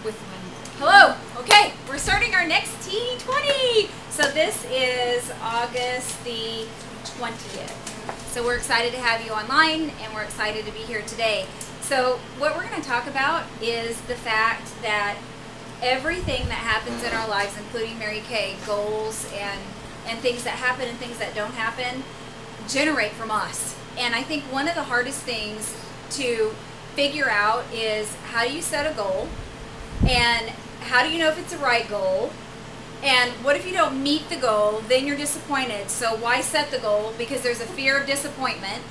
with hello. Okay, we're starting our next T20. So this is August the 20th. So we're excited to have you online, and we're excited to be here today. So what we're going to talk about is the fact that everything that happens in our lives, including Mary Kay, goals and things that happen and things that don't happen, generate from us. And I think one of the hardest things to figure out is, how do you set a goal, and how do you know if it's the right goal, and what if you don't meet the goal? Then you're disappointed. So why set the goal? Because there's a fear of disappointment.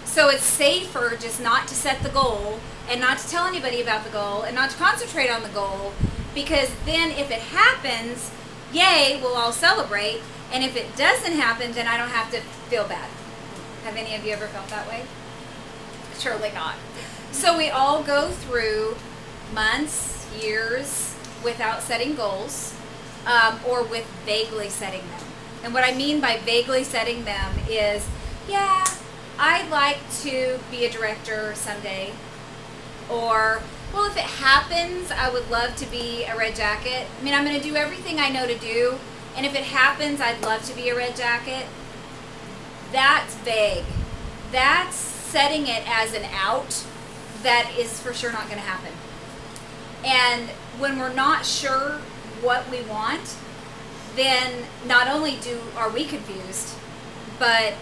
So it's safer just not to set the goal and not to tell anybody about the goal and not to concentrate on the goal, because then if it happens, yay, we'll all celebrate. And if it doesn't happen, then I don't have to feel bad. Have any of you ever felt that way? Surely not. So we all go through months, years without setting goals, or with vaguely setting them. And what I mean by vaguely setting them is, yeah, I'd like to be a director someday. Or, well, if it happens, I would love to be a red jacket. I mean, I'm going to do everything I know to do. And if it happens, I'd love to be a red jacket. That's vague. That's setting it as an out that is for sure not going to happen. And when we're not sure what we want, then not only are we confused, but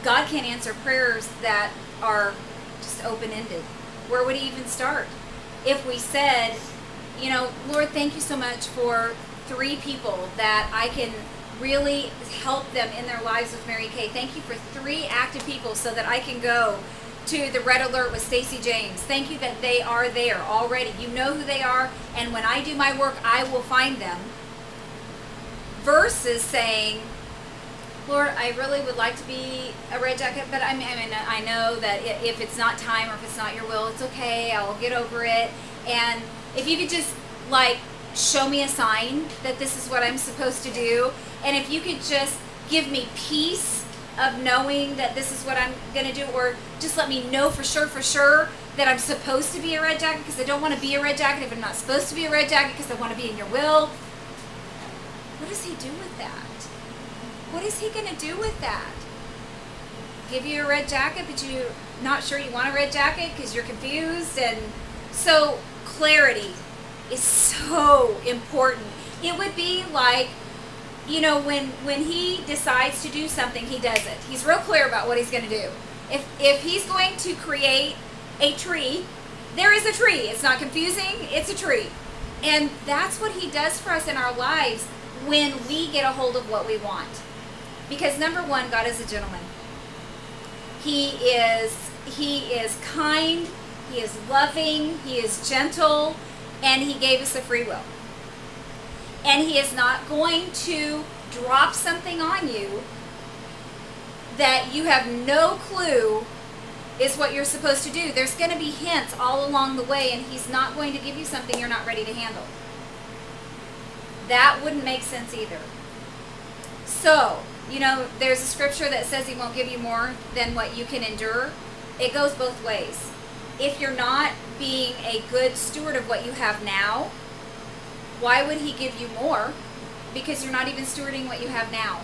God can't answer prayers that are just open-ended. Where would he even start? If we said, Lord, thank you so much for 3 people that I can really help them in their lives with Mary Kay. Thank you for 3 active people so that I can go to the Red Alert with Stacy James. Thank you that they are there already. You know who they are, and when I do my work, I will find them. Versus saying, Lord, I really would like to be a red jacket, but I know that if it's not time or if it's not your will, it's okay. I'll get over it. And if you could just show me a sign that this is what I'm supposed to do, and if you could just give me peace of knowing that this is what I'm going to do, or just let me know for sure that I'm supposed to be a red jacket, because I don't want to be a red jacket if I'm not supposed to be a red jacket, because I want to be in your will. What does he do with that? What is he going to do with that? Give you a red jacket, but you're not sure you want a red jacket because you're confused? And so clarity is so important. It would be like, when he decides to do something, he does it. He's real clear about what he's going to do. If he's going to create a tree, there is a tree. It's not confusing. It's a tree. And that's what he does for us in our lives when we get a hold of what we want. Because number one, God is a gentleman. He is kind. He is loving. He is gentle. And he gave us a free will. And he is not going to drop something on you that you have no clue is what you're supposed to do. There's going to be hints all along the way, and he's not going to give you something you're not ready to handle. That wouldn't make sense either. So, there's a scripture that says he won't give you more than what you can endure. It goes both ways. If you're not being a good steward of what you have now, why would he give you more? Because you're not even stewarding what you have now.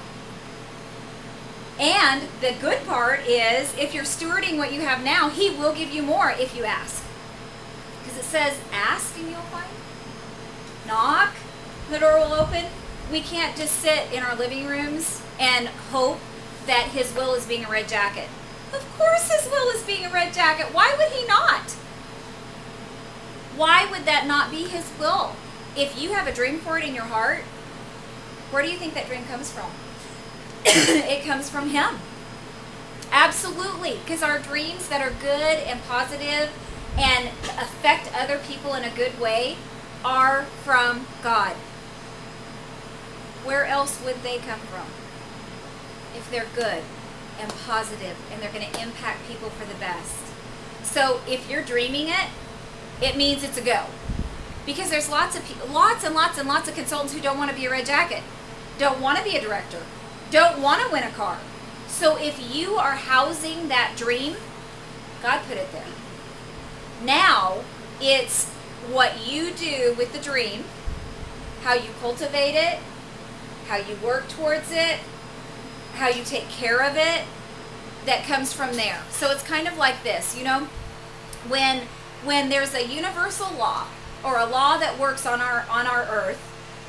And the good part is, if you're stewarding what you have now, he will give you more if you ask. Because it says, ask and you'll find. Knock, the door will open. We can't just sit in our living rooms and hope that his will is being a red jacket. Of course his will is being a red jacket. Why would he not? Why would that not be his will? If you have a dream for it in your heart, where do you think that dream comes from? It comes from him. Absolutely. Because our dreams that are good and positive and affect other people in a good way are from God. Where else would they come from? If they're good and positive and they're going to impact people for the best. So if you're dreaming it, it means it's a go. Because there's lots and lots of consultants who don't want to be a red jacket, don't want to be a director, don't want to win a car. So if you are housing that dream, God put it there. Now it's what you do with the dream, how you cultivate it, how you work towards it, how you take care of it, that comes from there. So it's kind of like this, when there's a universal law or a law that works on our earth,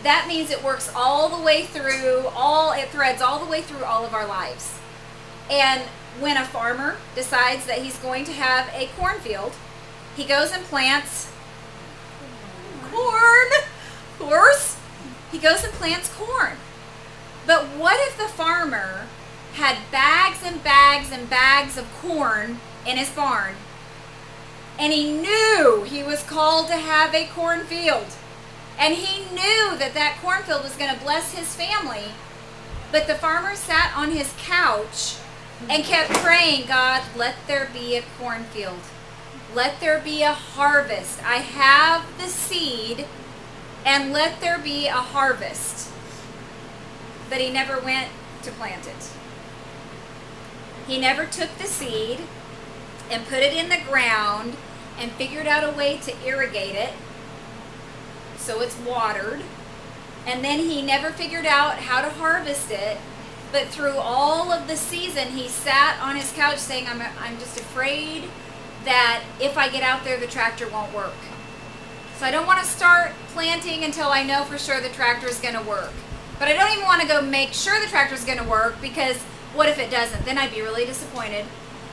that means it works all the way through, it threads all the way through all of our lives. And when a farmer decides that he's going to have a cornfield, he goes and plants corn, of course. He goes and plants corn. But what if the farmer had bags and bags and bags of corn in his barn, and he knew he was called to have a cornfield, and he knew that that cornfield was going to bless his family, but the farmer sat on his couch and kept praying, God, let there be a cornfield. Let there be a harvest. I have the seed, and let there be a harvest. But he never went to plant it. He never took the seed and put it in the ground and figured out a way to irrigate it so it's watered. And then he never figured out how to harvest it. But through all of the season, he sat on his couch saying, I'm just afraid that if I get out there, the tractor won't work. So I don't want to start planting until I know for sure the tractor is going to work. But I don't even want to go make sure the tractor is going to work, because what if it doesn't? Then I'd be really disappointed.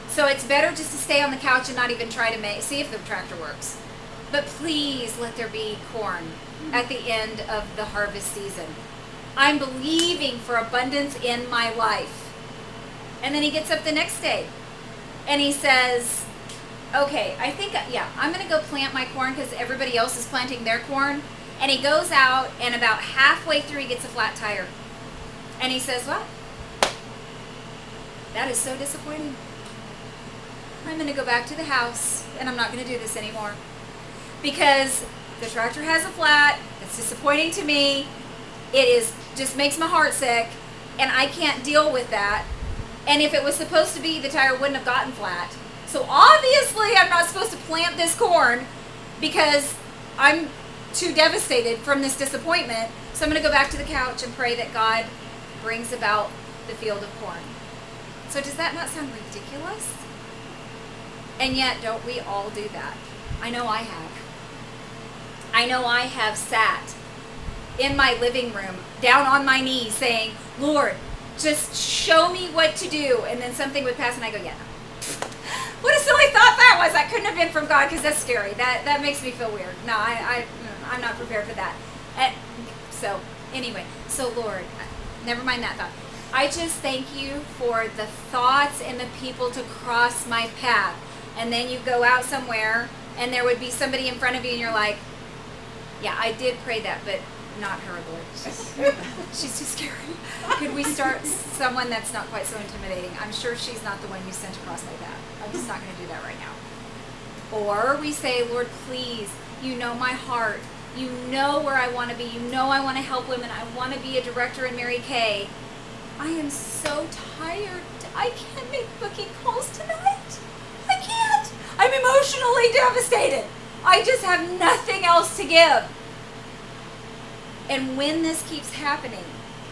So it's better just to stay on the couch and not even try to see if the tractor works. But please let there be corn at the end of the harvest season. I'm believing for abundance in my life. And then he gets up the next day and he says, okay, I'm going to go plant my corn because everybody else is planting their corn. And he goes out, and about halfway through he gets a flat tire. And he says, well, that is so disappointing. I'm going to go back to the house, and I'm not going to do this anymore. Because the tractor has a flat. It's disappointing to me. Just makes my heart sick, and I can't deal with that. And if it was supposed to be, the tire wouldn't have gotten flat. So obviously I'm not supposed to plant this corn because I'm too devastated from this disappointment. So I'm going to go back to the couch and pray that God brings about the field of corn. So does that not sound ridiculous? And yet, don't we all do that? I know I have. I know I have sat in my living room, down on my knees, saying, Lord, just show me what to do. And then something would pass and I go, yeah. What a silly thought that was. That couldn't have been from God, because that's scary. That makes me feel weird. No, I'm not prepared for that. So Lord, never mind that thought. I just thank you for the thoughts and the people to cross my path. And then you go out somewhere and there would be somebody in front of you and you're like, yeah, I did pray that, but not her, Lord. She's too scary. Could we start someone that's not quite so intimidating? I'm sure she's not the one you sent across my path. I'm just not going to do that right now. Or we say, Lord, please, you know my heart. You know where I want to be. You know I want to help women. I want to be a director in Mary Kay. I am so tired. I can't make booking calls tonight. I can't. I'm emotionally devastated. I just have nothing else to give. And when this keeps happening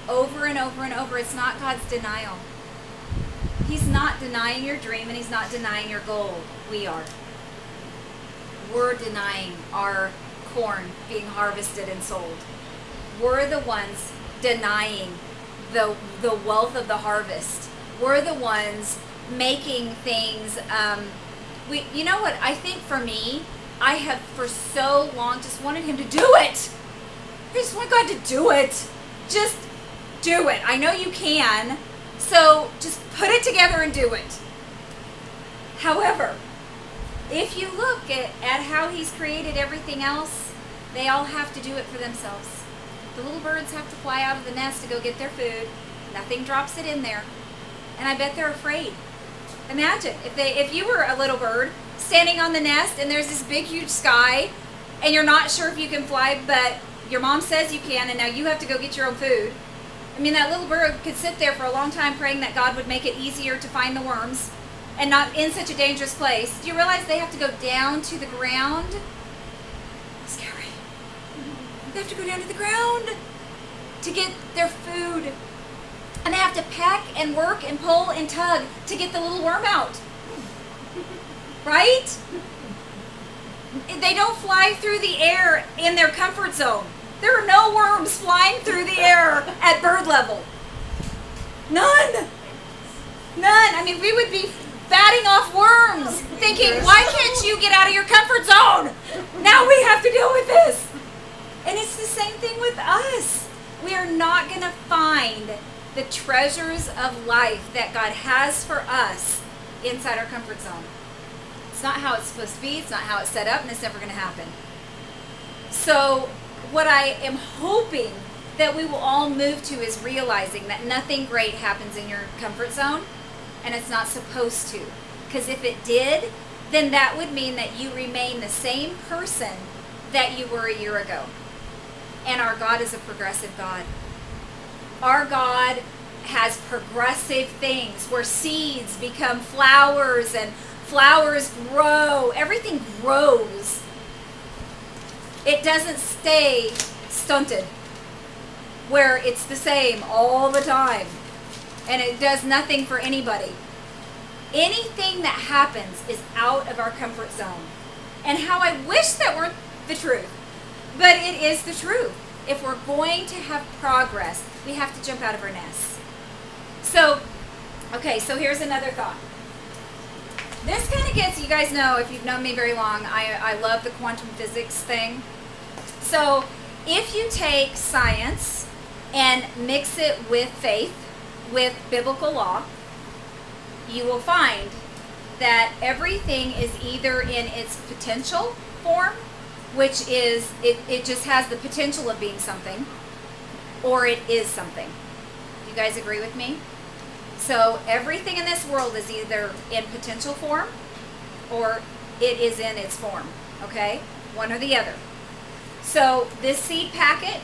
over and over and over, it's not God's denial. He's not denying your dream, and he's not denying your goal. We are. We're denying our corn being harvested and sold. We're the ones denying the wealth of the harvest. We're the ones making things. You know what? I think for me, I have for so long just wanted him to do it. I just want God to do it. Just do it. I know you can. So just put it together and do it. However, if you look at how he's created everything else, they all have to do it for themselves. The little birds have to fly out of the nest to go get their food. Nothing drops it in there. And I bet they're afraid. Imagine if you were a little bird standing on the nest and there's this big huge sky and you're not sure if you can fly, but your mom says you can, and now you have to go get your own food. I mean, that little bird could sit there for a long time praying that God would make it easier to find the worms and not in such a dangerous place. Do you realize they have to go down to the ground They have to go down to the ground to get their food. And they have to peck and work and pull and tug to get the little worm out. Right? They don't fly through the air in their comfort zone. There are no worms flying through the air at bird level. None. None. I mean, we would be batting off worms, thinking, why can't you get out of your comfort zone? Now we have to deal with this. And it's the same thing with us. We are not going to find the treasures of life that God has for us inside our comfort zone. It's not how it's supposed to be. It's not how it's set up, and it's never going to happen. So what I am hoping that we will all move to is realizing that nothing great happens in your comfort zone, and it's not supposed to. Because if it did, then that would mean that you remain the same person that you were a year ago. And our God is a progressive God. Our God has progressive things where seeds become flowers and flowers grow. Everything grows. It doesn't stay stunted where it's the same all the time and it does nothing for anybody. Anything that happens is out of our comfort zone. And how I wish that weren't the truth, but it is the truth. If we're going to have progress, we have to jump out of our nests. So here's another thought. This kind of gets, you guys know, if you've known me very long, I love the quantum physics thing. So if you take science and mix it with faith, with biblical law, you will find that everything is either in its potential form, which is, it just has the potential of being something, or it is something. You guys agree with me? So everything in this world is either in potential form, or it is in its form, okay? One or the other. So this seed packet,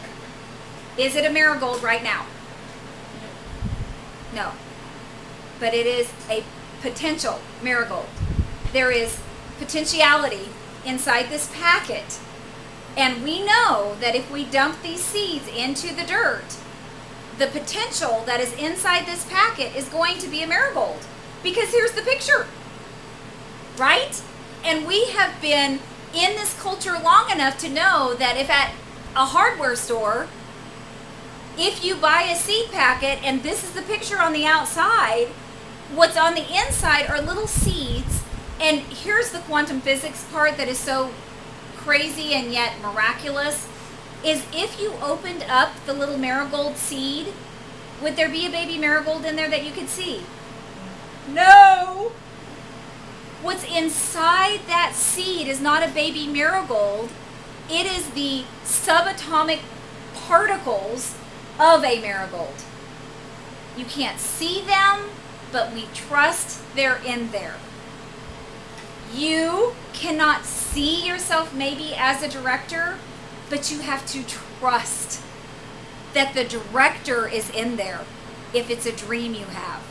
is it a marigold right now? No. But it is a potential marigold. There is potentiality inside this packet. And we know that if we dump these seeds into the dirt, the potential that is inside this packet is going to be a marigold. Because here's the picture. Right? And we have been in this culture long enough to know that if at a hardware store, if you buy a seed packet and this is the picture on the outside, what's on the inside are little seeds. And here's the quantum physics part that is so crazy and yet miraculous, is if you opened up the little marigold seed, would there be a baby marigold in there that you could see? No! What's inside that seed is not a baby marigold. It is the subatomic particles of a marigold. You can't see them, but we trust they're in there. You cannot see yourself maybe as a director, but you have to trust that the director is in there if it's a dream you have.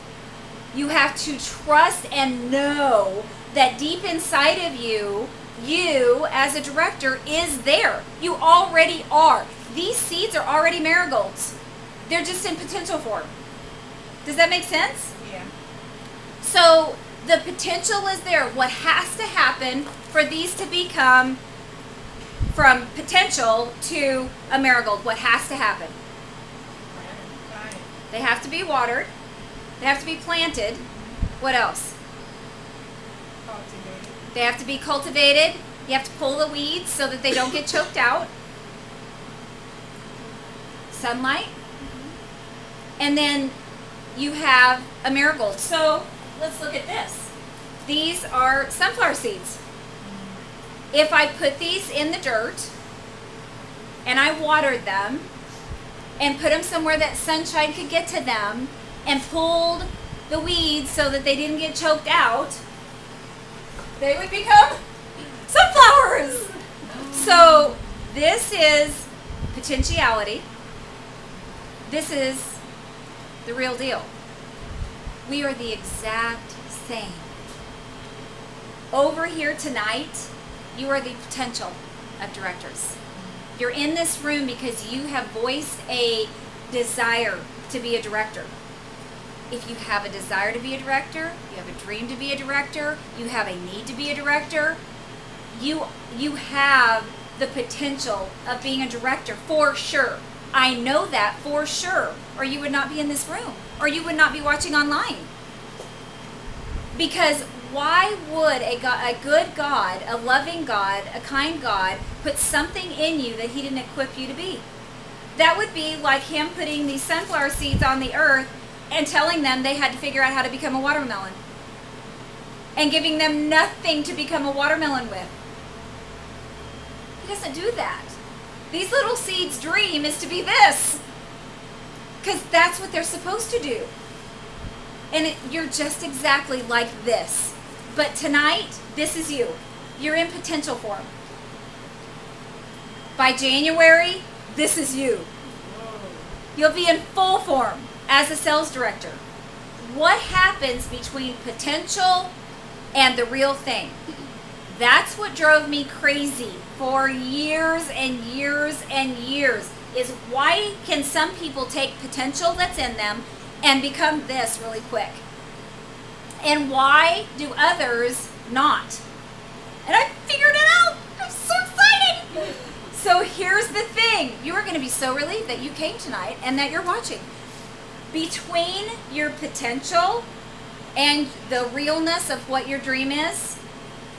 You have to trust and know that deep inside of you, you as a director is there. You already are. These seeds are already marigolds. They're just in potential form. Does that make sense? Yeah. So the potential is there. What has to happen for these to become from potential to a marigold? What has to happen? Right. They have to be watered. They have to be planted. What else? Cultivated. They have to be cultivated. You have to pull the weeds so that they don't get choked out. Sunlight. And then you have a marigold. So let's look at this. These are sunflower seeds. If I put these in the dirt and I watered them and put them somewhere that sunshine could get to them and pulled the weeds so that they didn't get choked out, they would become sunflowers. So this is potentiality. This is the real deal. We are the exact same. Over here tonight, you are the potential of directors. You're in this room because you have voiced a desire to be a director. If you have a desire to be a director, you have a dream to be a director, you have a need to be a director, you have the potential of being a director for sure. I know that for sure, or you would not be in this room, or you would not be watching online. Because why would a good God, a loving God, a kind God, put something in you that he didn't equip you to be? That would be like him putting these sunflower seeds on the earth and telling them they had to figure out how to become a watermelon. And giving them nothing to become a watermelon with. He doesn't do that. These little seeds' dream is to be this. Because that's what they're supposed to do. And you're just exactly like this. But tonight, this is you. You're in potential form. By January, this is you. You'll be in full form as a sales director. What happens between potential and the real thing? That's what drove me crazy for years and years and years, is why can some people take potential that's in them and become this really quick? And why do others not? And I figured it out. I'm so excited. So here's the thing. You are going to be so relieved that you came tonight and that you're watching. Between your potential and the realness of what your dream is,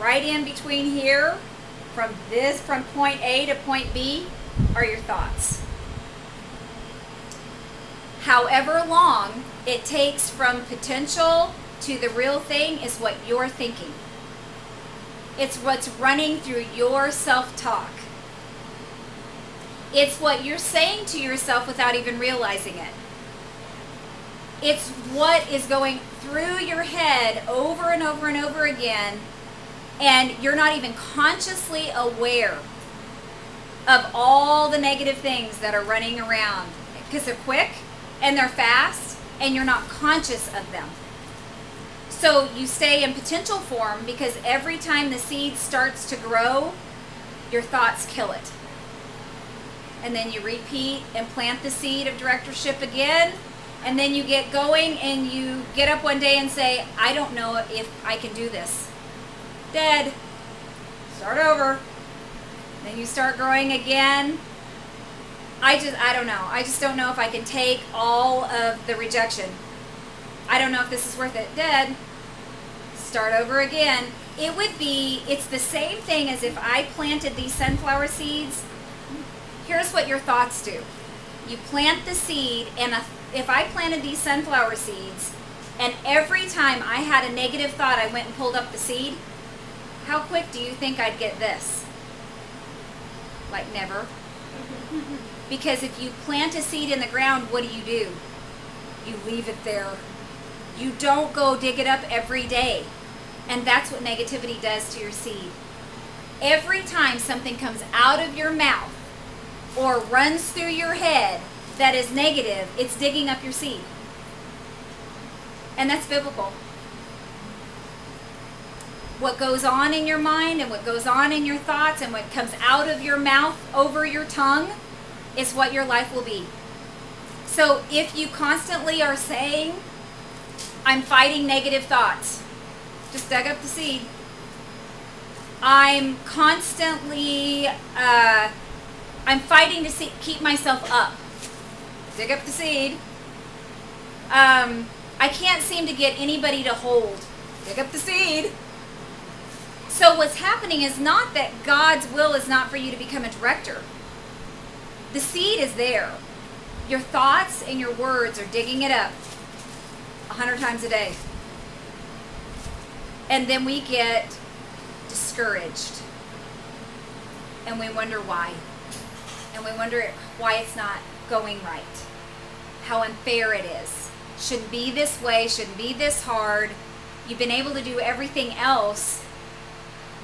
right in between here, from point A to point B, are your thoughts. However long it takes from potential to the real thing is what you're thinking. It's what's running through your self-talk. It's what you're saying to yourself without even realizing it. It's what is going through your head over and over and over again, and you're not even consciously aware of all the negative things that are running around because they're quick and they're fast and you're not conscious of them. So you stay in potential form because every time the seed starts to grow, your thoughts kill it. And then you repeat and plant the seed of directorship again, and then you get going and you get up one day and say, I don't know if I can do this. Dead. Start over. Then you start growing again. I don't know. I just don't know if I can take all of the rejection. I don't know if this is worth it. Dead. Start over again. It's the same thing as if I planted these sunflower seeds. Here's what your thoughts do. You plant the seed, and if I planted these sunflower seeds, and every time I had a negative thought, I went and pulled up the seed, how quick do you think I'd get this? Like never. Because if you plant a seed in the ground, what do? You leave it there. You don't go dig it up every day. And that's what negativity does to your seed. Every time something comes out of your mouth or runs through your head that is negative, it's digging up your seed. And that's biblical. What goes on in your mind and what goes on in your thoughts and what comes out of your mouth over your tongue is what your life will be. So if you constantly are saying, I'm fighting negative thoughts, just dug up the seed. I'm constantly, I'm fighting to keep myself up. Dig up the seed. I can't seem to get anybody to hold. Dig up the seed. So what's happening is not that God's will is not for you to become a director. The seed is there. Your thoughts and your words are digging it up 100 times a day. And then we get discouraged. And we wonder why. And we wonder why it's not going right. How unfair it is. Shouldn't be this way, shouldn't be this hard. You've been able to do everything else.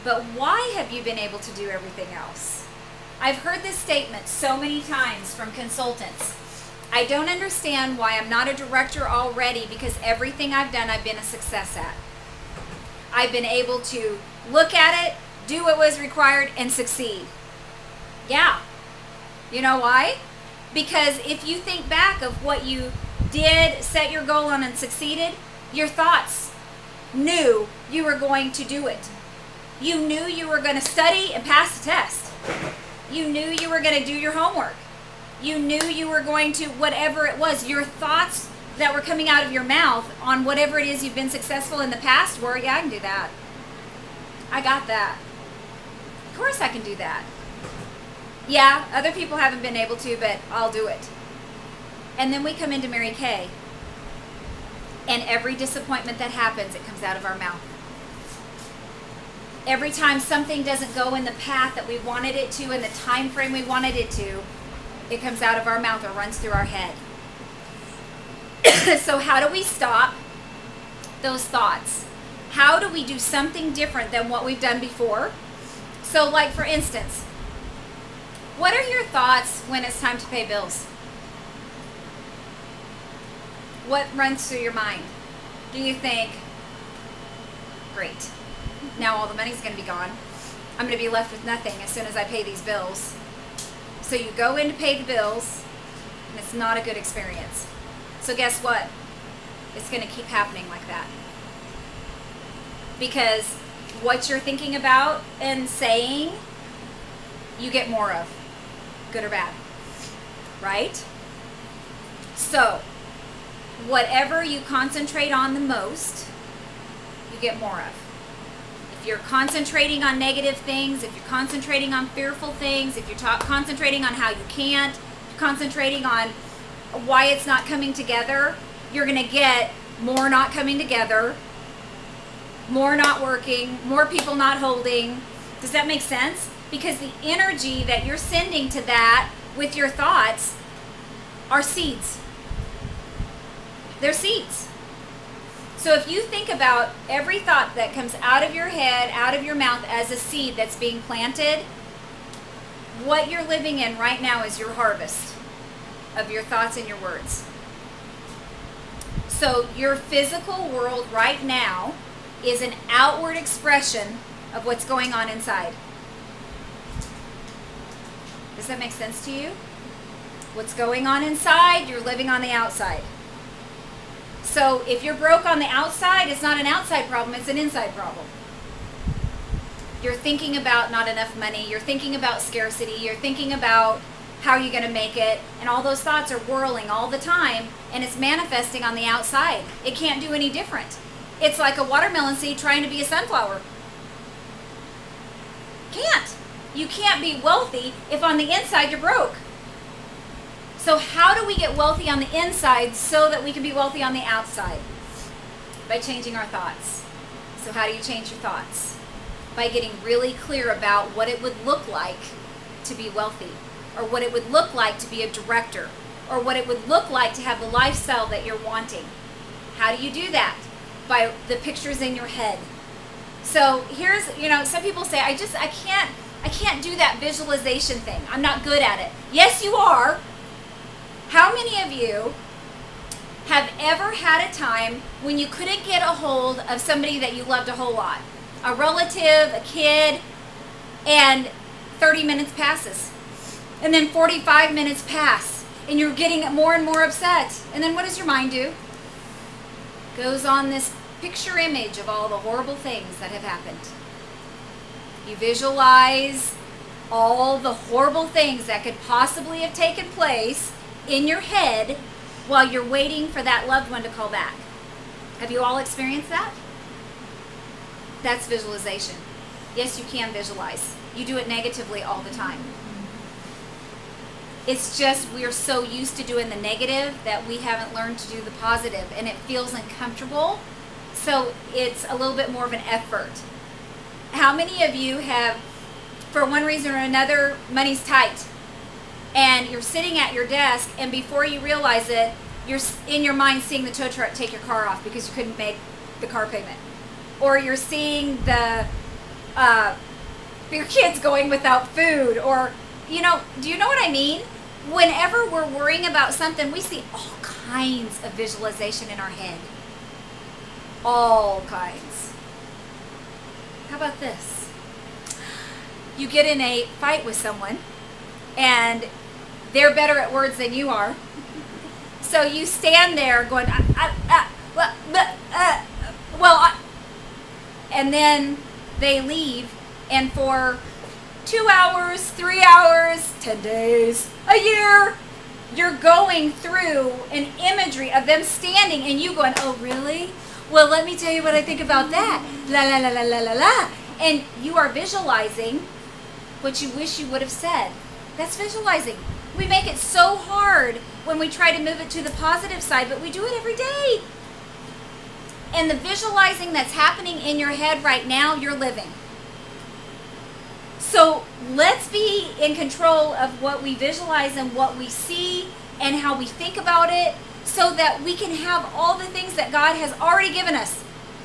But why have you been able to do everything else? I've heard this statement so many times from consultants. I don't understand why I'm not a director already because everything I've done, I've been a success at. I've been able to look at it, do what was required, and succeed. Yeah, You know why? Because if you think back of what you did, set your goal on and succeeded, your thoughts knew you were going to do it. You knew you were going to study and pass the test. You knew you were going to do your homework. You knew you were going to, whatever it was, your thoughts that were coming out of your mouth on whatever it is you've been successful in the past were, yeah, I can do that. I got that. Of course I can do that. Yeah, other people haven't been able to, but I'll do it. And then we come into Mary Kay. And every disappointment that happens, it comes out of our mouth. Every time something doesn't go in the path that we wanted it to, in the time frame we wanted it to, it comes out of our mouth or runs through our head. So how do we stop those thoughts? How do we do something different than what we've done before? So like for instance, what are your thoughts when it's time to pay bills? What runs through your mind? Do you think, great, now all the money's going to be gone. I'm going to be left with nothing as soon as I pay these bills. So you go in to pay the bills, and it's not a good experience. So guess what? It's going to keep happening like that. Because what you're thinking about and saying, you get more of, good or bad, right? So, whatever you concentrate on the most, you get more of. If you're concentrating on negative things, if you're concentrating on fearful things, if you're concentrating on how you can't, concentrating on why it's not coming together, you're going to get more not coming together, more not working, more people not holding. Does that make sense? Because the energy that you're sending to that with your thoughts are seeds. They're seeds. So if you think about every thought that comes out of your head, out of your mouth as a seed that's being planted, what you're living in right now is your harvest of your thoughts and your words. So your physical world right now is an outward expression of what's going on inside. Does that make sense to you? What's going on inside, you're living on the outside. So if you're broke on the outside, it's not an outside problem, it's an inside problem. You're thinking about not enough money, you're thinking about scarcity, you're thinking about how you're going to make it, and all those thoughts are whirling all the time, and it's manifesting on the outside. It can't do any different. It's like a watermelon seed trying to be a sunflower. Can't. You can't be wealthy if on the inside you're broke. So how do we get wealthy on the inside so that we can be wealthy on the outside? By changing our thoughts. So how do you change your thoughts? By getting really clear about what it would look like to be wealthy, or what it would look like to be a director, or what it would look like to have the lifestyle that you're wanting. How do you do that? By the pictures in your head. So here's, some people say, I can't do that visualization thing. I'm not good at it. Yes, you are. How many of you have ever had a time when you couldn't get a hold of somebody that you loved a whole lot? A relative, a kid, and 30 minutes passes. And then 45 minutes pass, and you're getting more and more upset. And then what does your mind do? Goes on this picture image of all the horrible things that have happened. You visualize all the horrible things that could possibly have taken place in your head while you're waiting for that loved one to call back. Have you all experienced that? That's visualization. Yes, you can visualize. You do it negatively all the time. It's just we're so used to doing the negative that we haven't learned to do the positive, and it feels uncomfortable, so it's a little bit more of an effort. How many of you have, for one reason or another, money's tight, and you're sitting at your desk, and before you realize it, you're in your mind seeing the tow truck take your car off because you couldn't make the car payment, or you're seeing your kids going without food, or do you know what I mean? Whenever we're worrying about something, we see all kinds of visualization in our head. All kinds. How about this? You get in a fight with someone, and They're better at words than you are. So you stand there going, and then they leave, and for 2 hours, 3 hours, 10 days, a year, you're going through an imagery of them standing and you going, oh, really? Well, let me tell you what I think about that. La, la, la, la, la, la, la. And you are visualizing what you wish you would have said. That's visualizing. We make it so hard when we try to move it to the positive side, but we do it every day. And the visualizing that's happening in your head right now, you're living. So let's be in control of what we visualize and what we see and how we think about it so that we can have all the things that God has already given us.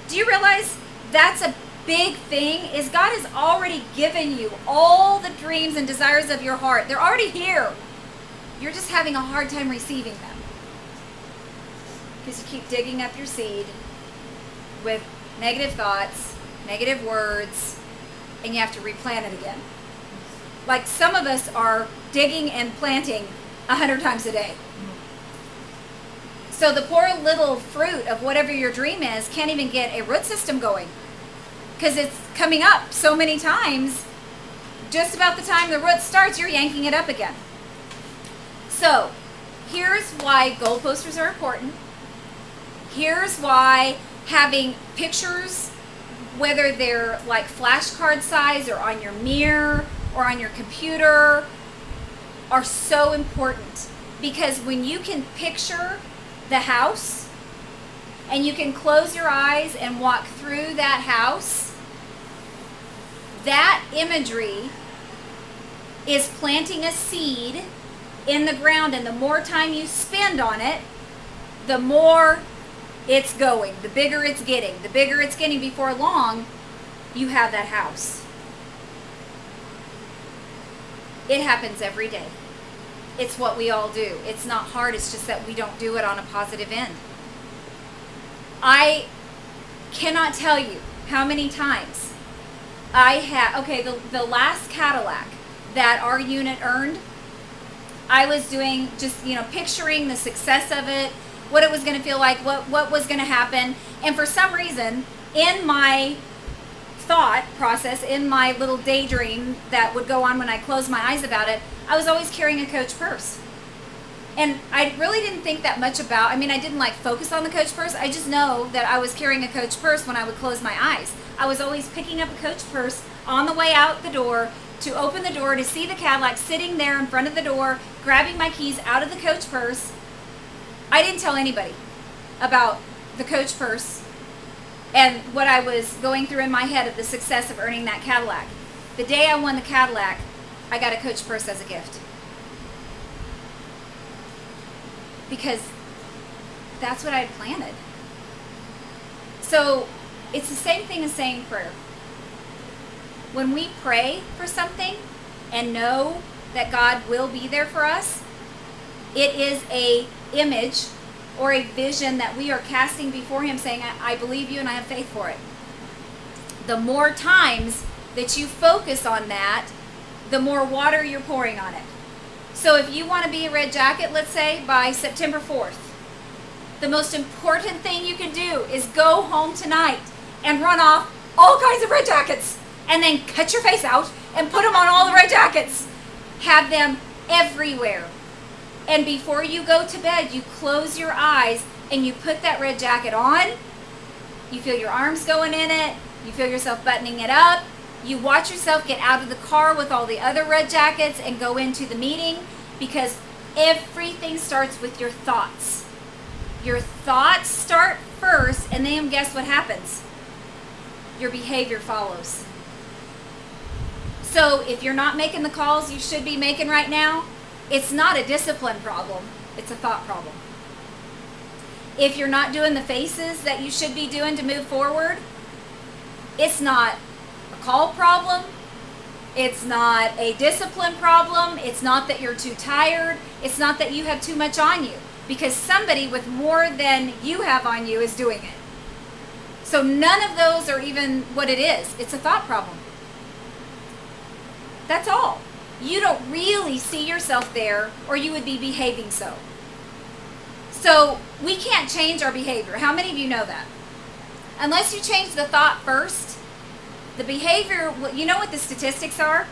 Do you realize that's a big thing? Is God has already given you all the dreams and desires of your heart. They're already here. You're just having a hard time receiving them because you keep digging up your seed with negative thoughts, negative words, and you have to replant it again. Like some of us are digging and planting 100 times a day. So the poor little fruit of whatever your dream is can't even get a root system going because it's coming up so many times. Just about the time the root starts, you're yanking it up again. So here's why goal posters are important. Here's why having pictures, whether they're like flashcard size or on your mirror or on your computer, are so important. Because when you can picture the house and you can close your eyes and walk through that house, that imagery is planting a seed in the ground, and the more time you spend on it, the more it's going, the bigger it's getting. The bigger it's getting, before long, you have that house. It happens every day. It's what we all do. It's not hard, it's just that we don't do it on a positive end. I cannot tell you how many times I had, the last Cadillac that our unit earned, I was doing just, picturing the success of it, what it was going to feel like, what was going to happen. And for some reason, in my thought process, in my little daydream that would go on when I closed my eyes about it, I was always carrying a Coach purse. And I really didn't think that much about, I didn't focus on the Coach purse. I just know that I was carrying a Coach purse when I would close my eyes. I was always picking up a Coach purse on the way out the door to open the door to see the Cadillac sitting there in front of the door, grabbing my keys out of the Coach purse. I didn't tell anybody about the Coach purse and what I was going through in my head of the success of earning that Cadillac. The day I won the Cadillac, I got a Coach purse as a gift. Because that's what I had planted. So it's the same thing as saying prayer. When we pray for something and know that God will be there for us, it is a image or a vision that we are casting before Him, saying, I believe you and I have faith for it. The more times that you focus on that, the more water you're pouring on it. So if you want to be a red jacket, let's say, by September 4th, the most important thing you can do is go home tonight and run off all kinds of red jackets, and then cut your face out and put them on all the red jackets. Have them everywhere. And before you go to bed, you close your eyes and you put that red jacket on. You feel your arms going in it. You feel yourself buttoning it up. You watch yourself get out of the car with all the other red jackets and go into the meeting, because everything starts with your thoughts. Your thoughts start first, and then guess what happens? Your behavior follows. So if you're not making the calls you should be making right now, it's not a discipline problem, it's a thought problem. If you're not doing the faces that you should be doing to move forward, it's not a call problem, it's not a discipline problem, it's not that you're too tired, it's not that you have too much on you, because somebody with more than you have on you is doing it. So none of those are even what it is. It's a thought problem. That's all. you don't really see yourself there, or you would be behaving so. So we can't change our behavior. How many of you know that? Unless you change the thought first, the behavior, you know what the statistics are?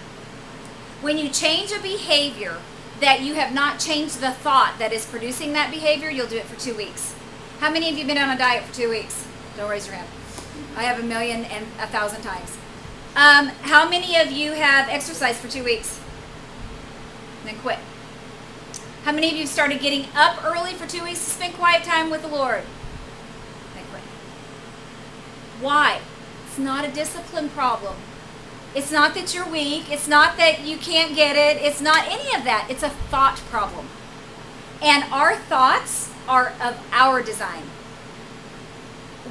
When you change a behavior that you have not changed the thought that is producing that behavior, you'll do it for 2 weeks. How many of you have been on a diet for 2 weeks? Don't raise your hand. I have 1,000,000 times. How many of you have exercised for 2 weeks? Then quit. How many of you started getting up early for 2 weeks to spend quiet time with the Lord? Then quit. Why? It's not a discipline problem. It's not that you're weak. It's not that you can't get it. It's not any of that. It's a thought problem. And our thoughts are of our design.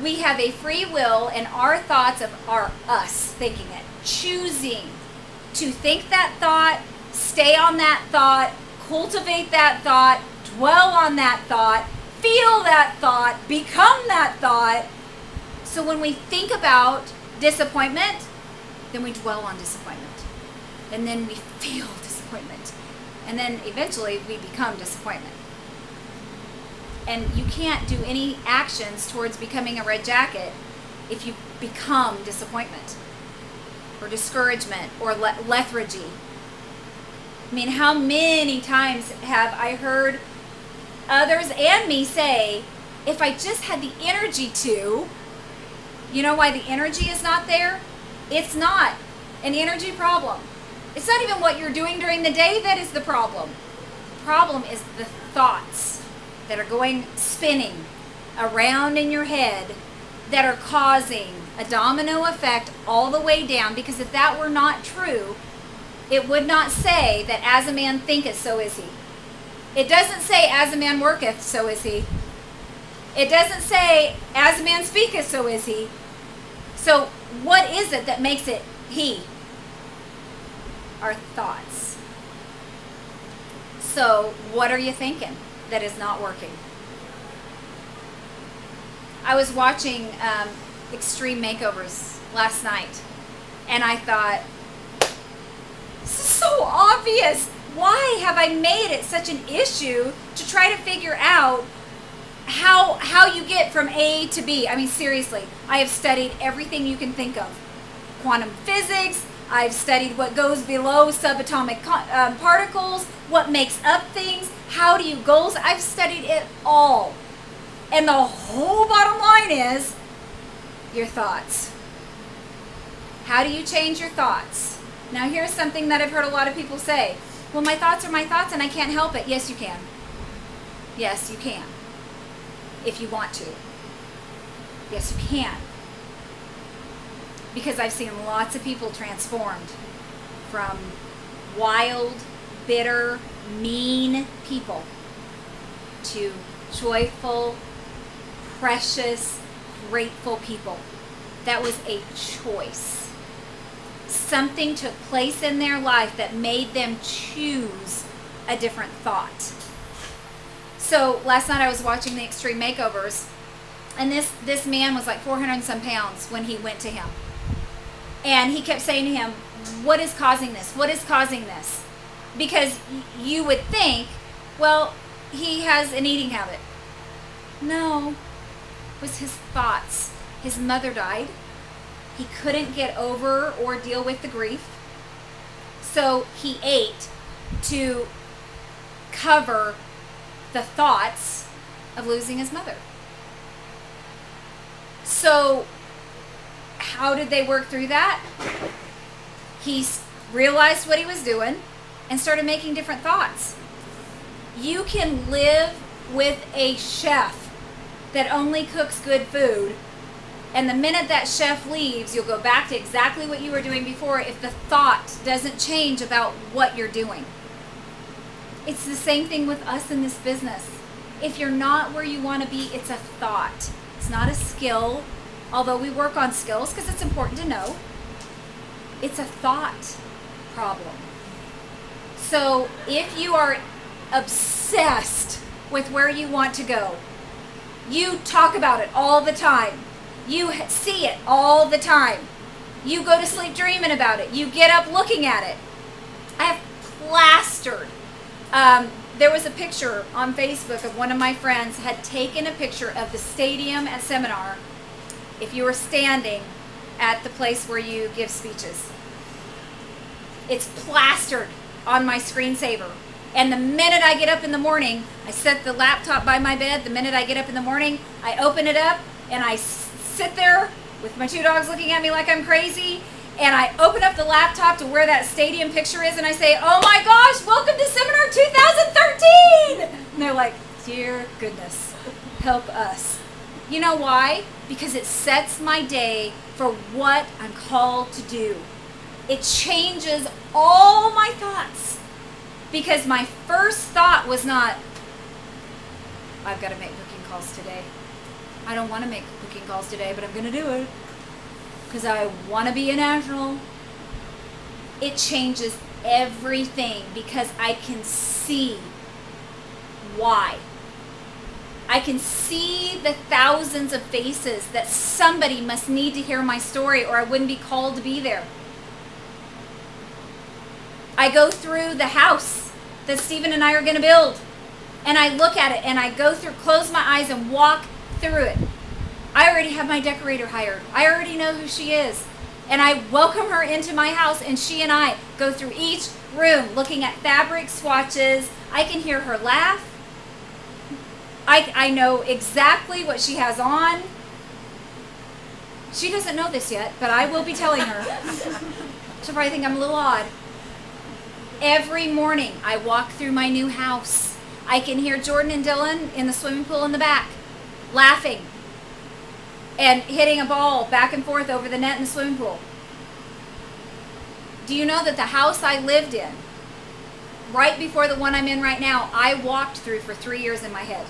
We have a free will, and our thoughts are us thinking it, choosing to think that thought, stay on that thought, cultivate that thought, dwell on that thought, feel that thought, become that thought. So when we think about disappointment, then we dwell on disappointment. And then we feel disappointment. And then eventually we become disappointment. And you can't do any actions towards becoming a red jacket if you become disappointment or discouragement or lethargy. I mean, how many times have I heard others and me say, if I just had the energy to, you know why the energy is not there? It's not an energy problem. It's not even what you're doing during the day that is the problem. The problem is the thoughts that are going spinning around in your head that are causing a domino effect all the way down, because if that were not true, it would not say that as a man thinketh, so is he. It doesn't say as a man worketh, so is he. It doesn't say as a man speaketh, so is he. So what is it that makes it he? Our thoughts. So what are you thinking that is not working? I was watching Extreme Makeovers last night, and I thought, this is so obvious. Why have I made it such an issue to try to figure out how you get from A to B? I mean, seriously, I have studied everything you can think of. Quantum physics, I've studied what goes below subatomic particles, what makes up things, how do you goals. I've studied it all. And the whole bottom line is your thoughts. How do you change your thoughts? Now here's something that I've heard a lot of people say. Well, my thoughts are my thoughts and I can't help it. Yes, you can. Yes, you can. If you want to. Yes, you can. Because I've seen lots of people transformed from wild, bitter, mean people to joyful, precious, grateful people. That was a choice. Something took place in their life that made them choose a different thought. So last night I was watching the Extreme Makeovers, and this man was like 400 and some pounds when he went to him. And he kept saying to him, what is causing this? What is causing this? Because you would think, well, he has an eating habit. No, it was his thoughts. His mother died. He couldn't get over or deal with the grief. So he ate to cover the thoughts of losing his mother. So how did they work through that? He realized what he was doing and started making different thoughts. You can live with a chef that only cooks good food, and the minute that chef leaves, you'll go back to exactly what you were doing before if the thought doesn't change about what you're doing. It's the same thing with us in this business. If you're not where you want to be, it's a thought. It's not a skill, although we work on skills because it's important to know. It's a thought problem. So if you are obsessed with where you want to go, you talk about it all the time. You see it all the time. You go to sleep dreaming about it. You get up looking at it. I have plastered. There was a picture on Facebook of one of my friends had taken a picture of the stadium at seminar if you were standing at the place where you give speeches. It's plastered on my screensaver. And the minute I get up in the morning, I set the laptop by my bed. The minute I get up in the morning, I open it up and I sit there with my two dogs looking at me like I'm crazy. And I open up the laptop to where that stadium picture is and I say, oh my gosh, welcome to Seminar 2013! And they're like, dear goodness, help us. You know why? Because it sets my day for what I'm called to do. It changes all my thoughts. Because my first thought was not, I've got to make booking calls today. I don't want to make booking calls today, but I'm going to do it. Because I want to be a national. It changes everything because I can see why. I can see the thousands of faces that somebody must need to hear my story or I wouldn't be called to be there. I go through the house that Stephen and I are going to build. And I look at it and I go through, close my eyes and walk through it. I already have my decorator hired. I already know who she is. And I welcome her into my house and she and I go through each room looking at fabric swatches. I can hear her laugh. I know exactly what she has on. She doesn't know this yet, but I will be telling her. She'll probably think I'm a little odd. Every morning I walk through my new house. I can hear Jordan and Dylan in the swimming pool in the back, laughing and hitting a ball back and forth over the net in the swimming pool. Do you know that the house I lived in, right before the one I'm in right now, I walked through for 3 years in my head?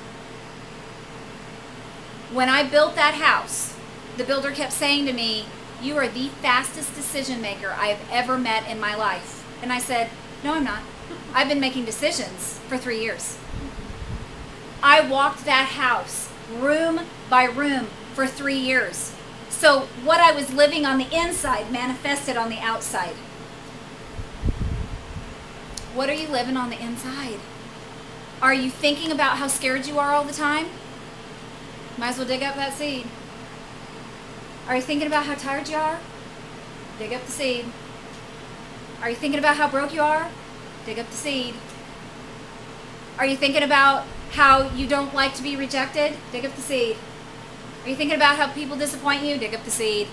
When I built that house, the builder kept saying to me, you are the fastest decision maker I have ever met in my life. And I said, no, I'm not. I've been making decisions for 3 years. I walked that house room by room for 3 years. So what I was living on the inside manifested on the outside. What are you living on the inside? Are you thinking about how scared you are all the time? Might as well dig up that seed. Are you thinking about how tired you are? Dig up the seed. Are you thinking about how broke you are? Dig up the seed. Are you thinking about how you don't like to be rejected? Dig up the seed. Are you thinking about how people disappoint you? Dig up the seed.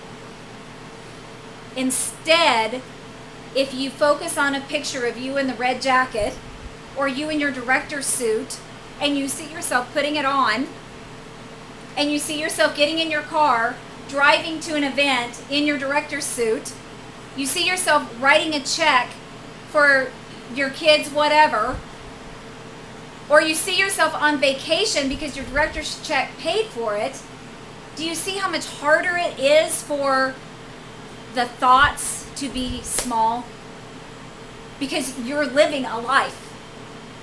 Instead, if you focus on a picture of you in the red jacket or you in your director's suit and you see yourself putting it on and you see yourself getting in your car, driving to an event in your director's suit, you see yourself writing a check for your kids, whatever, or you see yourself on vacation because your director's check paid for it, do you see how much harder it is for the thoughts to be small? Because you're living a life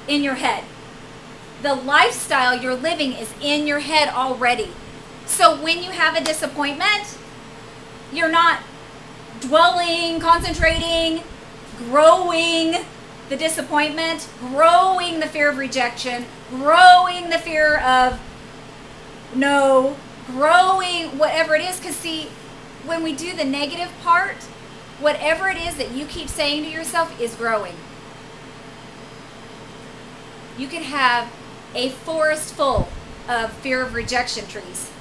in your head. The lifestyle you're living is in your head already. So when you have a disappointment, you're not dwelling, concentrating, growing the disappointment, growing the fear of rejection, growing the fear of no, growing whatever it is. Because see, when we do the negative part, whatever it is that you keep saying to yourself is growing. You could have a forest full of fear of rejection trees.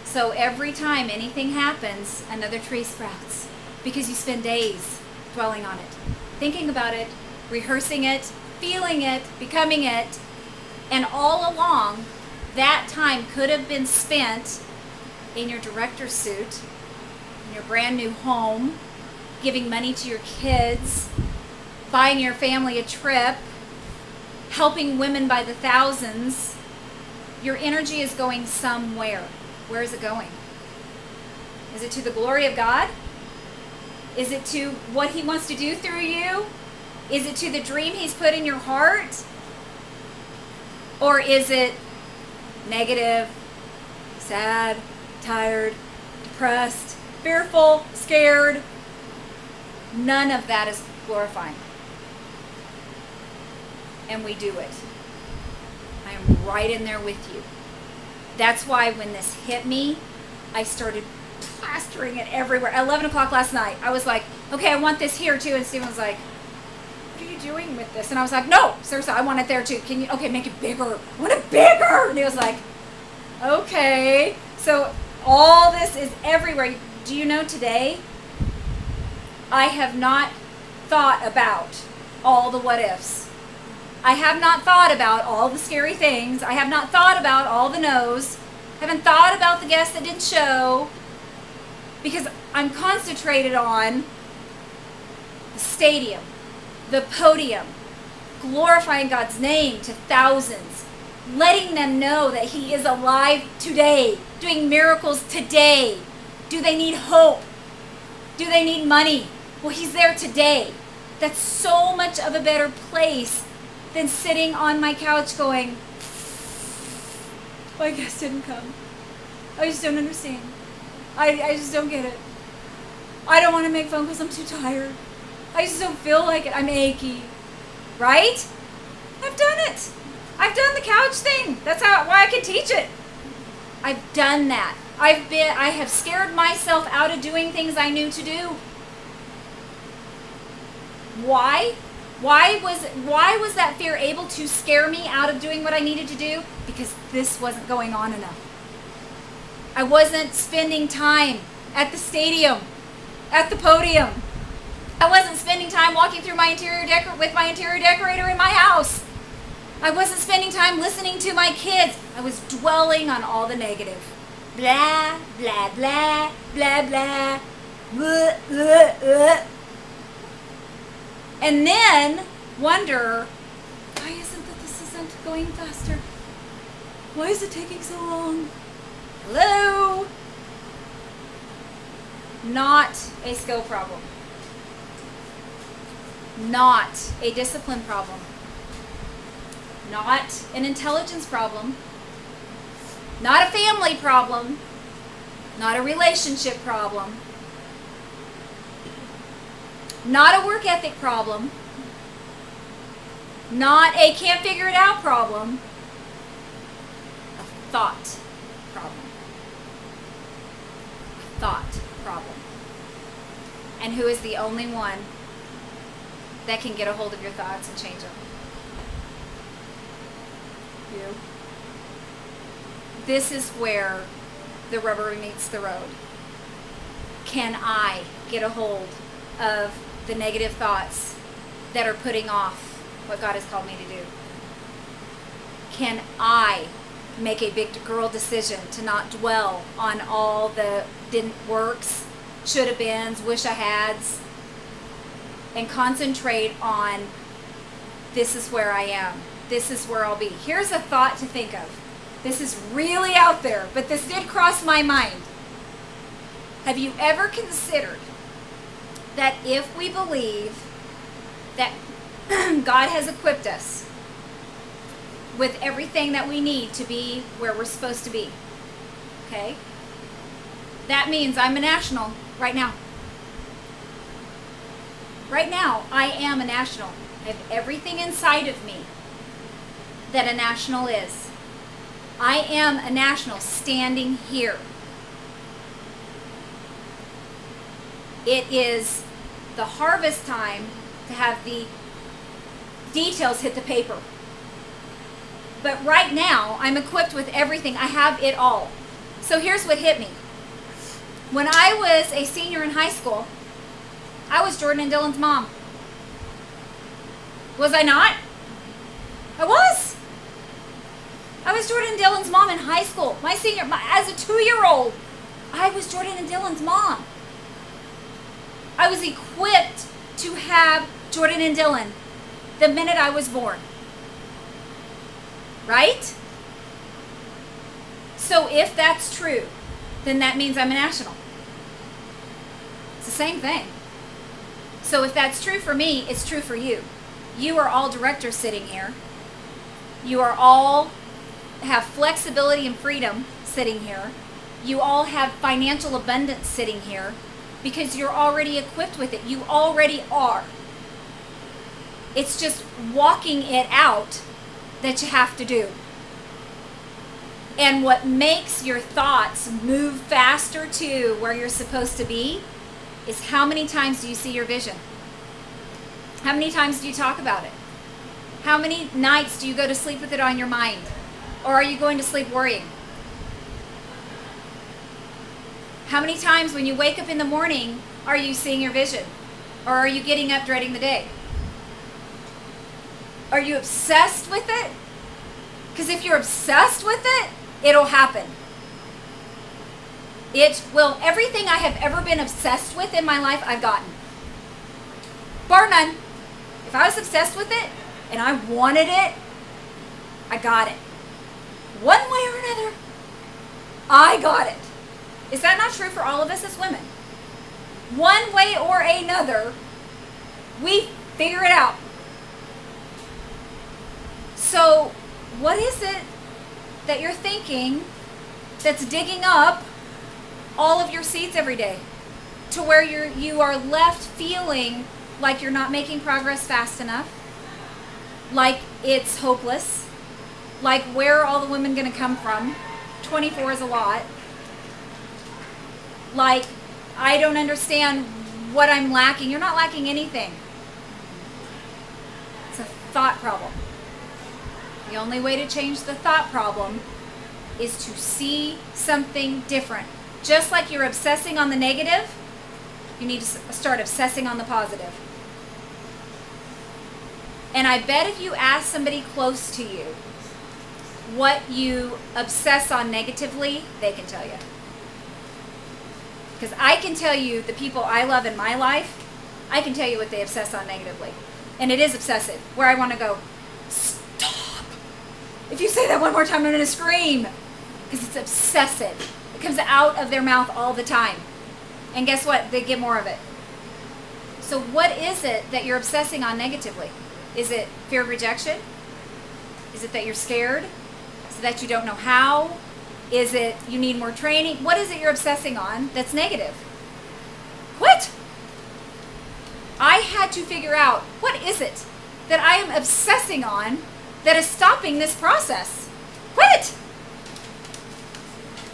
So every time anything happens, another tree sprouts because you spend days dwelling on it, thinking about it, rehearsing it, feeling it, becoming it. And all along, that time could have been spent in your director's suit, in your brand new home, giving money to your kids, buying your family a trip, helping women by the thousands. Your energy is going somewhere. Where is it going? Is it to the glory of God? Is it to what He wants to do through you? Is it to the dream He's put in your heart? Or is it negative, sad, tired, depressed, fearful, scared? None of that is glorifying. And we do it. I am right in there with you. That's why when this hit me, I started plastering it everywhere. At 11 o'clock last night, I was like, okay, I want this here too. And Stephen was like, what are you doing with this? And I was like, no, seriously, I want it there too. Can you, okay, make it bigger. I want it bigger. And he was like, okay. So all this is everywhere. Do you know today, I have not thought about all the what ifs. I have not thought about all the scary things. I have not thought about all the no's. I haven't thought about the guests that didn't show, because I'm concentrated on the stadium, the podium, glorifying God's name to thousands, letting them know that He is alive today, doing miracles today. Do they need hope? Do they need money? Well, He's there today. That's so much of a better place than sitting on my couch going, my guest didn't come. I just don't understand. I just don't get it. I don't want to make phone calls. I'm too tired. I just don't feel like it. I'm achy. Right? I've done it. I've done the couch thing. That's why I can teach it. I've done that. I have scared myself out of doing things I knew to do. Why? Why was that fear able to scare me out of doing what I needed to do? Because this wasn't going on enough. I wasn't spending time at the stadium, at the podium. I wasn't spending time walking through with my interior decorator in my house. I wasn't spending time listening to my kids. I was dwelling on all the negative. Blah, blah, blah, blah, blah, blah, blah, blah. And then wonder, why isn't this going faster? Why is it taking so long? Hello? Not a skill problem. Not a discipline problem. Not an intelligence problem. Not a family problem. Not a relationship problem. Not a work ethic problem. Not a can't figure it out problem. A thought problem. A thought problem. And who is the only one that can get a hold of your thoughts and change them? You. This is where the rubber meets the road. Can I get a hold of the negative thoughts that are putting off what God has called me to do? Can I make a big girl decision to not dwell on all the didn't works, should have beens, wish I hads, and concentrate on this is where I am. This is where I'll be. Here's a thought to think of. This is really out there, but this did cross my mind. Have you ever considered that if we believe that God has equipped us with everything that we need to be where we're supposed to be, okay? That means I'm a national right now. Right now, I am a national. I have everything inside of me that a national is. I am a national standing here. It is the harvest time to have the details hit the paper. But right now, I'm equipped with everything. I have it all. So here's what hit me. When I was a senior in high school, I was Jordan and Dylan's mom. Was I not? I was. I was Jordan and Dylan's mom in high school. As a 2-year-old, I was Jordan and Dylan's mom. I was equipped to have Jordan and Dylan the minute I was born. Right? So if that's true, then that means I'm a national. It's the same thing. So if that's true for me, it's true for you. You are all directors sitting here. You are all have flexibility and freedom sitting here. You all have financial abundance sitting here. because you're already equipped with it. You already are. It's just walking it out that you have to do. And what makes your thoughts move faster to where you're supposed to be is how many times do you see your vision? How many times do you talk about it? How many nights do you go to sleep with it on your mind? Or are you going to sleep worrying? How many times when you wake up in the morning are you seeing your vision? Or are you getting up dreading the day? Are you obsessed with it? Because if you're obsessed with it, it'll happen. It will. Everything I have ever been obsessed with in my life, I've gotten. Bar none. If I was obsessed with it and I wanted it, I got it. One way or another, I got it. Is that not true for all of us as women? One way or another, we figure it out. So, what is it that you're thinking that's digging up all of your seeds every day to where you are left feeling like you're not making progress fast enough, like it's hopeless, like where are all the women going to come from? 24 is a lot. Like, I don't understand what I'm lacking. You're not lacking anything. It's a thought problem. The only way to change the thought problem is to see something different. Just like you're obsessing on the negative, you need to start obsessing on the positive. And I bet if you ask somebody close to you what you obsess on negatively, they can tell you. Because I can tell you the people I love in my life, I can tell you what they obsess on negatively. And it is obsessive, where I want to go, stop. If you say that one more time, I'm going to scream. Because it's obsessive. It comes out of their mouth all the time. And guess what? They get more of it. So what is it that you're obsessing on negatively? Is it fear of rejection? Is it that you're scared? Is it that you don't know how? Is it you need more training? What is it you're obsessing on that's negative? Quit! I had to figure out what is it that I am obsessing on that is stopping this process. Quit!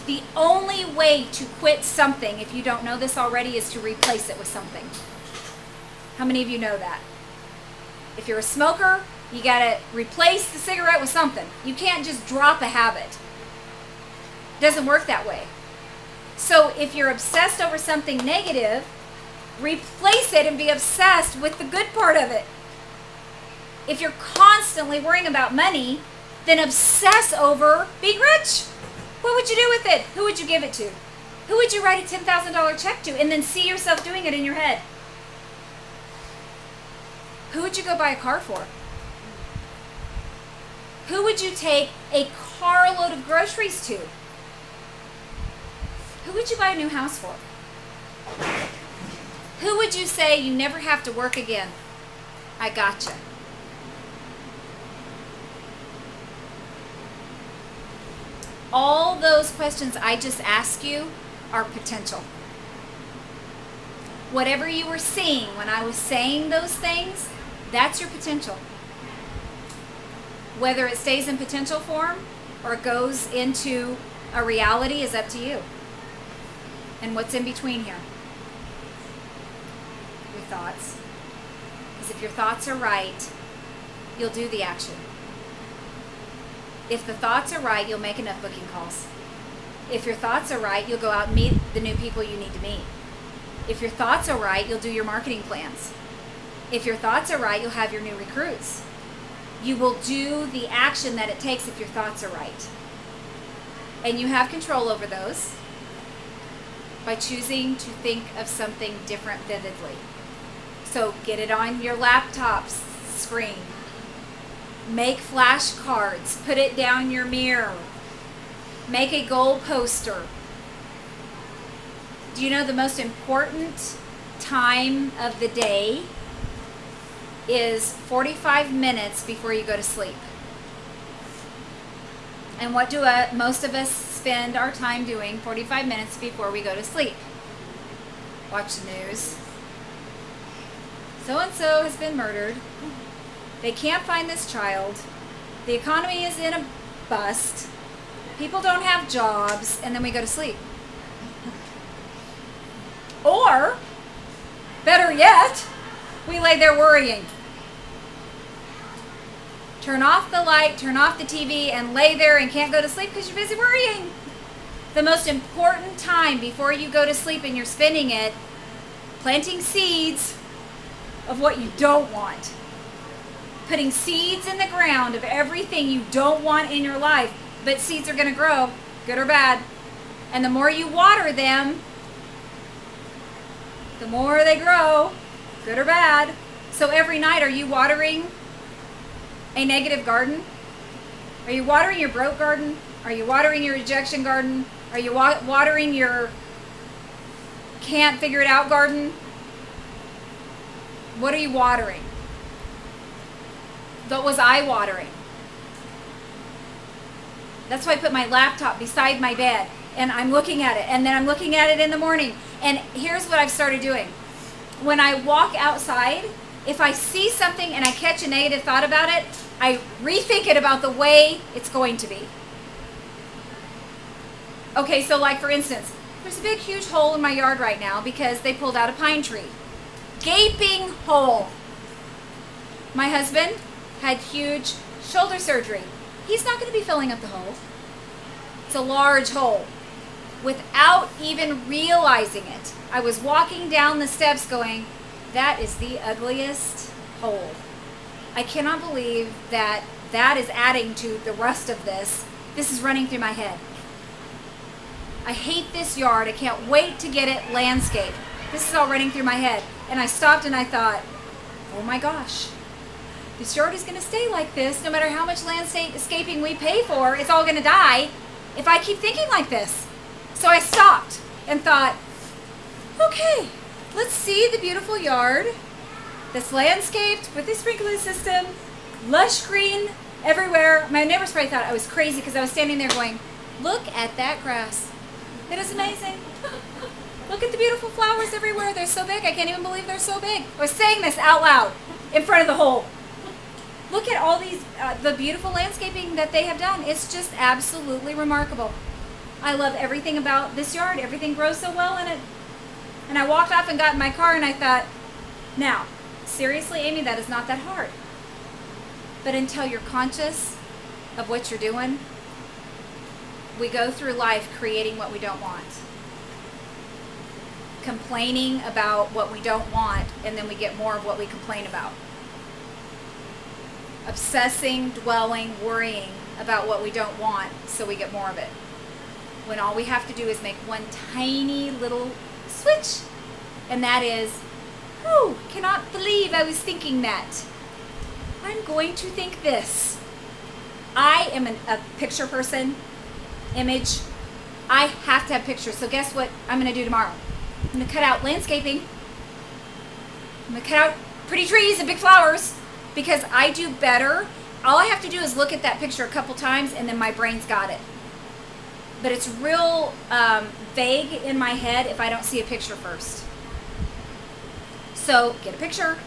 The only way to quit something, if you don't know this already, is to replace it with something. How many of you know that? If you're a smoker, you gotta replace the cigarette with something. You can't just drop a habit. It doesn't work that way. So if you're obsessed over something negative, replace it and be obsessed with the good part of it. If you're constantly worrying about money, then obsess over being rich. What would you do with it? Who would you give it to? Who would you write a $10,000 check to and then see yourself doing it in your head? Who would you go buy a car for? Who would you take a carload of groceries to? Who would you buy a new house for? Who would you say you never have to work again? I gotcha. All those questions I just asked you are potential. Whatever you were seeing when I was saying those things, that's your potential. Whether it stays in potential form or goes into a reality is up to you. And what's in between here? Your thoughts. Because if your thoughts are right, you'll do the action. If the thoughts are right, you'll make enough booking calls. If your thoughts are right, you'll go out and meet the new people you need to meet. If your thoughts are right, you'll do your marketing plans. If your thoughts are right, you'll have your new recruits. You will do the action that it takes if your thoughts are right. And you have control over those by choosing to think of something different vividly. So get it on your laptop's screen. Make flashcards. Put it down your mirror. Make a goal poster. Do you know the most important time of the day is 45 minutes before you go to sleep? And what do most of us spend our time doing 45 minutes before we go to sleep? watch the news. So-and-so has been murdered. They can't find this child. The economy is in a bust. People don't have jobs, and then we go to sleep. Or, better yet, we lay there worrying. Turn off the light, turn off the TV, and lay there and can't go to sleep because you're busy worrying. The most important time before you go to sleep and you're spending it planting seeds of what you don't want. Putting seeds in the ground of everything you don't want in your life. But seeds are going to grow, good or bad. And the more you water them, the more they grow, good or bad. So every night, are you watering a negative garden? Are you watering your broke garden? Are you watering your rejection garden? Are you watering your can't figure it out garden? What are you watering? What was I watering? That's why I put my laptop beside my bed and I'm looking at it, and then I'm looking at it in the morning. And here's what I've started doing. When I walk outside, if I see something and I catch a negative thought about it, I rethink it about the way it's going to be. Okay, so like for instance, there's a big huge hole in my yard right now because they pulled out a pine tree. Gaping hole. My husband had huge shoulder surgery. He's not going to be filling up the hole. It's a large hole. Without even realizing it, I was walking down the steps going, that is the ugliest hole. I cannot believe that that is adding to the rest of this. This is running through my head. I hate this yard. I can't wait to get it landscaped. This is all running through my head. And I stopped and I thought, oh my gosh. This yard is going to stay like this no matter how much landscaping we pay for. It's all going to die if I keep thinking like this. So I stopped and thought, okay, let's see the beautiful yard that's landscaped with the sprinkler system, lush green everywhere. My neighbors probably thought I was crazy because I was standing there going, look at that grass. It is amazing. Look at the beautiful flowers everywhere. They're so big. I can't even believe they're so big. I was saying this out loud in front of the hole. Look at all these, the beautiful landscaping that they have done. It's just absolutely remarkable. I love everything about this yard. Everything grows so well in it. And I walked off and got in my car and I thought, now, seriously, Amy, that is not that hard. But until you're conscious of what you're doing, we go through life creating what we don't want. Complaining about what we don't want, and then we get more of what we complain about. Obsessing, dwelling, worrying about what we don't want, so we get more of it. When all we have to do is make one tiny little switch, and that is, oh, cannot believe I was thinking that. I'm going to think this. I am a picture person, image. I have to have pictures, so guess what I'm going to do tomorrow? I'm going to cut out landscaping. I'm going to cut out pretty trees and big flowers. Because I do better. All I have to do is look at that picture a couple times and then my brain's got it. But it's real vague in my head if I don't see a picture first. So get a picture.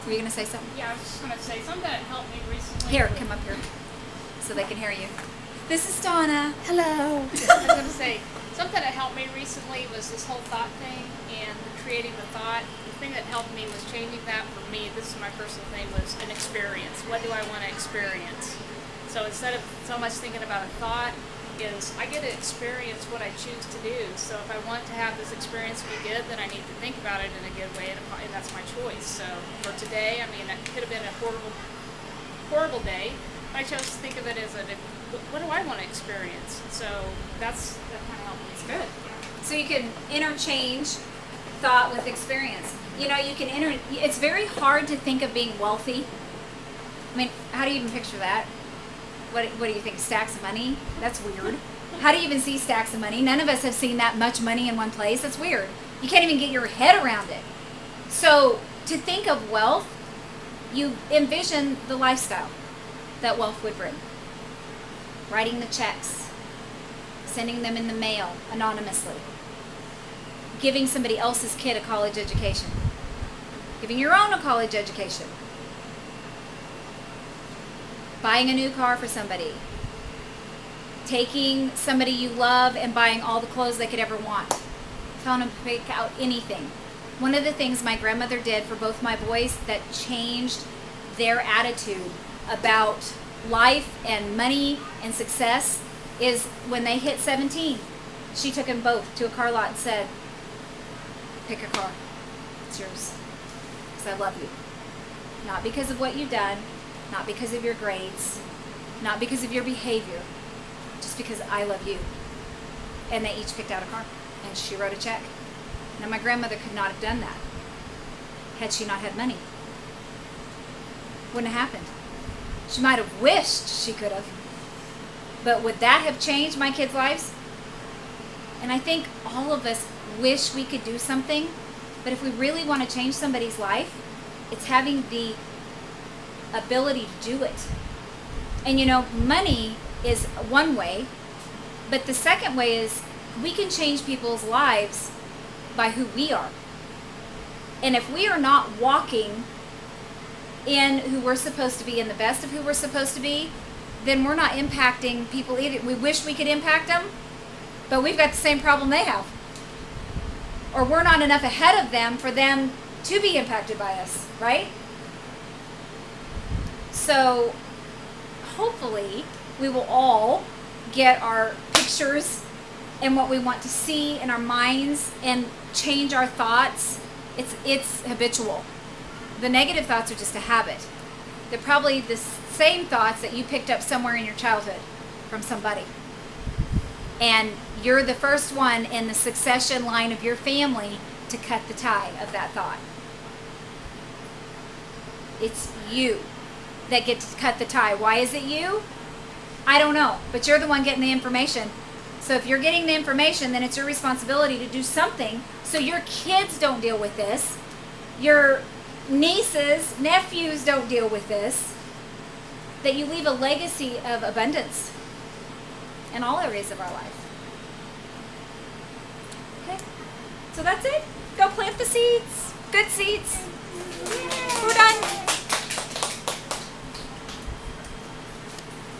Were you going to say something? Yeah, I was just going to say something that helped me recently. Here, come up here so they can hear you. This is Donna. Hello. I was going to say, something that helped me recently was this whole thought thing and creating the thought. The thing that helped me was changing that for me. This is my personal thing, was an experience. What do I want to experience? So instead of so much thinking about a thought, is I get to experience what I choose to do. So if I want to have this experience be good, then I need to think about it in a good way, and that's my choice. So for today, I mean, it could have been a horrible day. I chose to think of it as what do I want to experience? So that kind of helped me. It's good. So you can interchange thought with experience. You know, you can it's very hard to think of being wealthy. I mean, how do you even picture that? What do you think, stacks of money? That's weird. How do you even see stacks of money? None of us have seen that much money in one place. That's weird. You can't even get your head around it. So to think of wealth, you envision the lifestyle that wealth would bring. Writing the checks, sending them in the mail anonymously, giving somebody else's kid a college education, giving your own a college education, buying a new car for somebody, taking somebody you love and buying all the clothes they could ever want, telling them to pick out anything. One of the things my grandmother did for both my boys that changed their attitude about life and money and success is when they hit 17, she took them both to a car lot and said, pick a car, it's yours, because I love you. Not because of what you've done, not because of your grades, not because of your behavior, just because I love you. And they each picked out a car, and she wrote a check. Now my grandmother could not have done that had she not had money. Wouldn't have happened. She might have wished she could have, but would that have changed my kids' lives? And I think all of us wish we could do something, but if we really want to change somebody's life, it's having the ability to do it. And money is one way, but the second way is we can change people's lives by who we are. And if we are not walking in who we're supposed to be, in the best of who we're supposed to be, then we're not impacting people either. We wish we could impact them, but we've got the same problem they have. Or we're not enough ahead of them for them to be impacted by us, right? So hopefully we will all get our pictures and what we want to see in our minds and change our thoughts. It's habitual. The negative thoughts are just a habit. They're probably the same thoughts that you picked up somewhere in your childhood from somebody. And you're the first one in the succession line of your family to cut the tie of that thought. It's you that get to cut the tie. Why is it you? I don't know, but you're the one getting the information. So if you're getting the information, then it's your responsibility to do something so your kids don't deal with this. Your nieces, nephews don't deal with this. That you leave a legacy of abundance in all areas of our life. Okay, so that's it. Go plant the seeds. Good seeds. We're done.